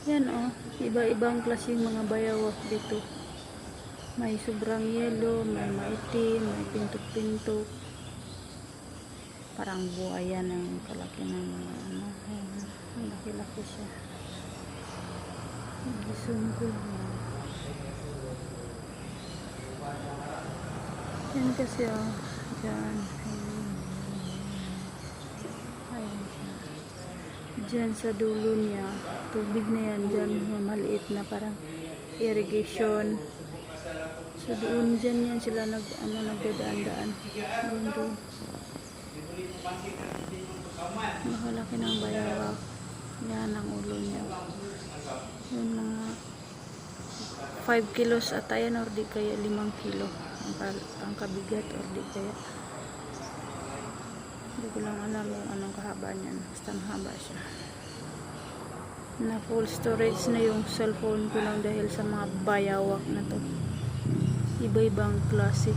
Yan oh, iba-ibang klaseng mga bayawak dito. May sobrang yellow, may maitim, may pintok-pintok. Parang buhaya ng kalaki ng mga ano. Ayan, ang laki-laki siya. Zoom ko yan. Yan kasi oh, dyan. Ayan siya. Dyan sa dulo niya, tubig na yan dyan, maliit na parang irrigation. So doon dyan yan sila nagdadaan-daan. Doon. Makalaki ng bayawak. Yan ang ulo niya. Yung mga 5 kilos at ayan or di kaya 5 kilo ang kabigat or di kaya hindi ko lang alam kung anong kahaba niyan, basta mahaba siya. Na full storage na yung cellphone ko lang dahil sa mga bayawak na to, iba-ibang klase.